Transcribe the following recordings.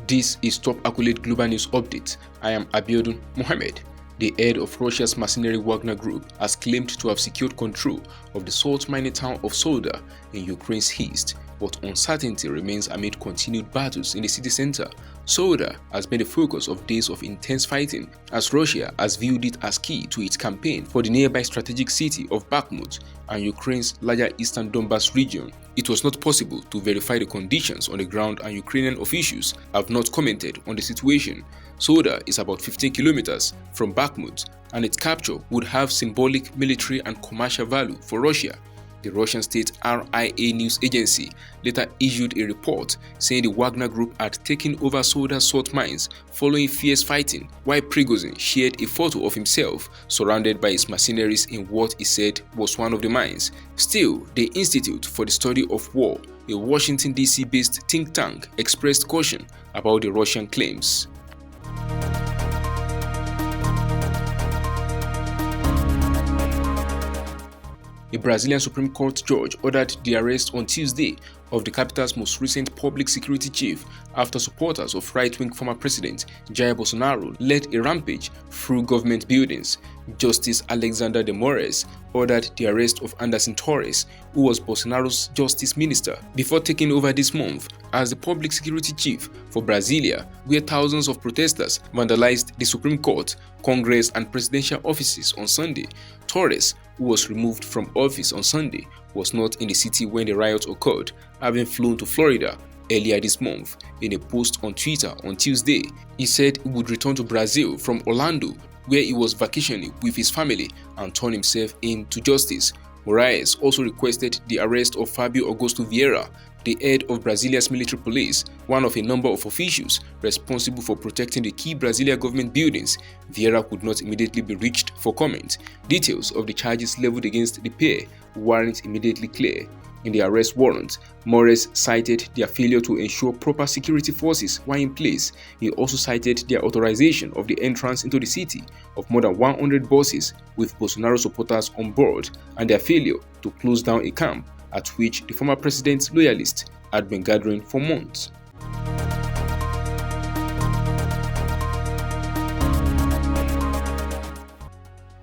This is Top Accolade Global News Update. I am Abiodun Mohammed. The head of Russia's mercenary Wagner group has claimed to have secured control of the salt mining town of Solda in Ukraine's east, but uncertainty remains amid continued battles in the city center. Solda has been the focus of days of intense fighting, as Russia has viewed it as key to its campaign for the nearby strategic city of Bakhmut and Ukraine's larger eastern Donbas region. It was not possible to verify the conditions on the ground, and Ukrainian officials have not commented on the situation. Solda is about 15 kilometers from Bakhmut, and its capture would have symbolic military and commercial value for Russia. The Russian state RIA news agency later issued a report saying the Wagner group had taken over Solda's salt mines following fierce fighting, while Prigozhin shared a photo of himself surrounded by his mercenaries in what he said was one of the mines. Still, the Institute for the Study of War, a Washington DC-based think tank, expressed caution about the Russian claims. A Brazilian Supreme Court judge ordered the arrest on Tuesday of the capital's most recent public security chief after supporters of right-wing former president Jair Bolsonaro led a rampage through government buildings. Justice Alexander de Moraes ordered the arrest of Anderson Torres, who was Bolsonaro's justice minister, before taking over this month as the public security chief for Brasilia, where thousands of protesters vandalized the Supreme Court, Congress, and presidential offices on Sunday. Torres, who was removed from office on Sunday, was not in the city when the riot occurred, having flown to Florida earlier this month. In a post on Twitter on Tuesday, he said he would return to Brazil from Orlando, where he was vacationing with his family, and turn himself in to justice. Moraes also requested the arrest of Fabio Augusto Vieira, the head of Brazilia's military police, one of a number of officials responsible for protecting the key Brasilia government buildings. Vieira could not immediately be reached for comment. Details of the charges leveled against the pair weren't immediately clear. In the arrest warrant, Moraes cited their failure to ensure proper security forces were in place. He also cited their authorization of the entrance into the city of more than 100 buses with Bolsonaro supporters on board, and their failure to close down a camp at which the former president's loyalists had been gathering for months.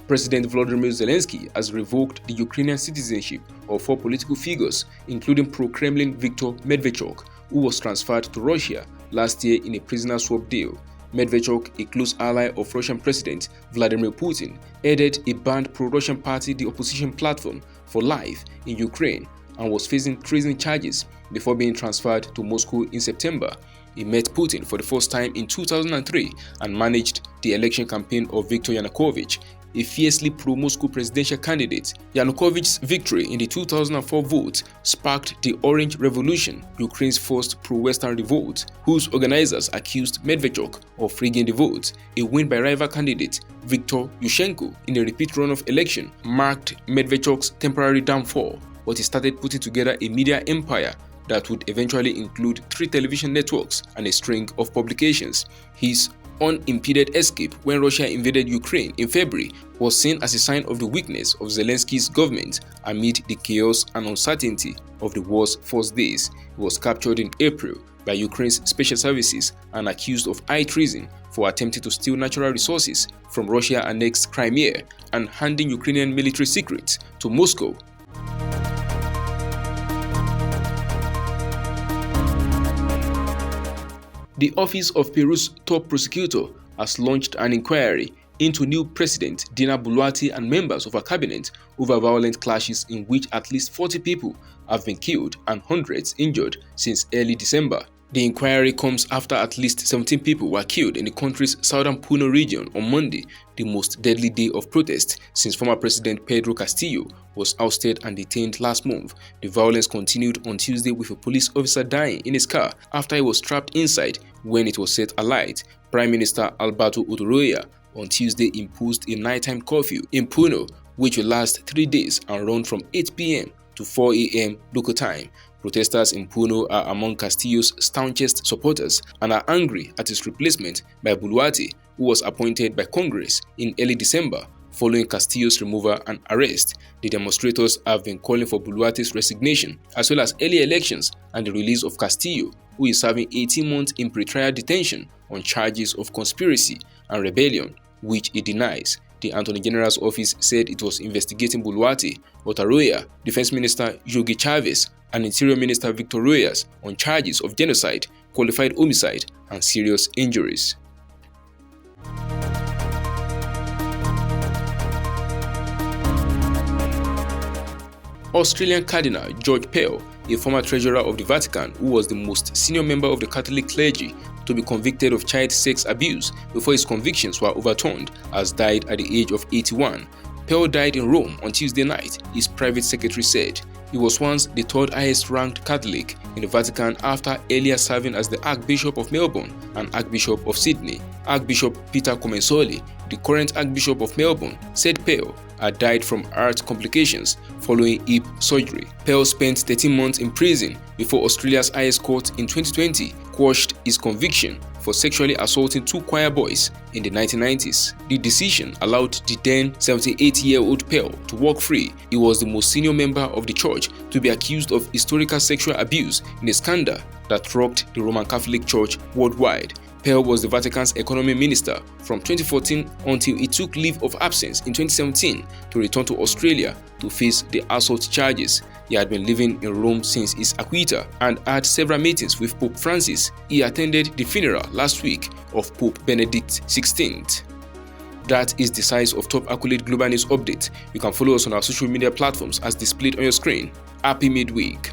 President Volodymyr Zelenskyy has revoked the Ukrainian citizenship of 4 political figures, including pro-Kremlin Viktor Medvedchuk, who was transferred to Russia last year in a prisoner swap deal. Medvedchuk, a close ally of Russian President Vladimir Putin, headed a banned pro-Russian party, the Opposition Platform for Life, in Ukraine, and was facing treason charges before being transferred to Moscow in September. He met Putin for the first time in 2003 and managed the election campaign of Viktor Yanukovych, a fiercely pro-Moscow presidential candidate. Yanukovych's victory in the 2004 vote sparked the Orange Revolution, Ukraine's first pro-Western revolt, whose organizers accused Medvedchuk of rigging the vote. A win by rival candidate Viktor Yushchenko in a repeat runoff election marked Medvedchuk's temporary downfall, but he started putting together a media empire that would eventually include 3 television networks and a string of publications. His unimpeded escape when Russia invaded Ukraine in February was seen as a sign of the weakness of Zelensky's government amid the chaos and uncertainty of the war's first days. He was captured in April by Ukraine's special services and accused of high treason for attempting to steal natural resources from Russia-annexed Crimea and handing Ukrainian military secrets to Moscow. The office of Peru's top prosecutor has launched an inquiry into new President Dina Boluarte and members of her cabinet over violent clashes in which at least 40 people have been killed and hundreds injured since early December. The inquiry comes after at least 17 people were killed in the country's southern Puno region on Monday, the most deadly day of protest since former President Pedro Castillo was ousted and detained last month. The violence continued on Tuesday with a police officer dying in his car after he was trapped inside when it was set alight. Prime Minister Alberto Uturoya on Tuesday imposed a nighttime curfew in Puno, which will last 3 days and run from 8 p.m. to 4 a.m. local time. Protesters in Puno are among Castillo's staunchest supporters and are angry at his replacement by Boluarte, who was appointed by Congress in early December following Castillo's removal and arrest. The demonstrators have been calling for Boluarte's resignation, as well as early elections and the release of Castillo, who is serving 18 months in pretrial detention on charges of conspiracy and rebellion, which he denies. The Attorney General's office said it was investigating Boluarte, Otaroya, Defense Minister Jorge Chavez, and Interior Minister Victor Royas on charges of genocide, qualified homicide, and serious injuries. Australian Cardinal George Pell, a former treasurer of the Vatican who was the most senior member of the Catholic clergy to be convicted of child sex abuse before his convictions were overturned, has died at the age of 81. Pell died in Rome on Tuesday night, his private secretary said. He was once the third highest ranked Catholic in the Vatican after earlier serving as the Archbishop of Melbourne and Archbishop of Sydney. Archbishop Peter Comensoli, the current Archbishop of Melbourne, said Pell had died from heart complications following hip surgery. Pell spent 13 months in prison before Australia's highest court in 2020 quashed his conviction for sexually assaulting 2 choir boys in the 1990s. The decision allowed the then 78-year-old Pell to walk free. He was the most senior member of the church to be accused of historical sexual abuse in a scandal that rocked the Roman Catholic Church worldwide. Pell was the Vatican's economy minister from 2014 until he took leave of absence in 2017 to return to Australia to face the assault charges. He had been living in Rome since his acquittal and had several meetings with Pope Francis. He attended the funeral last week of Pope Benedict XVI. That is the size of top accolade global news update. You can follow us on our social media platforms as displayed on your screen. Happy midweek.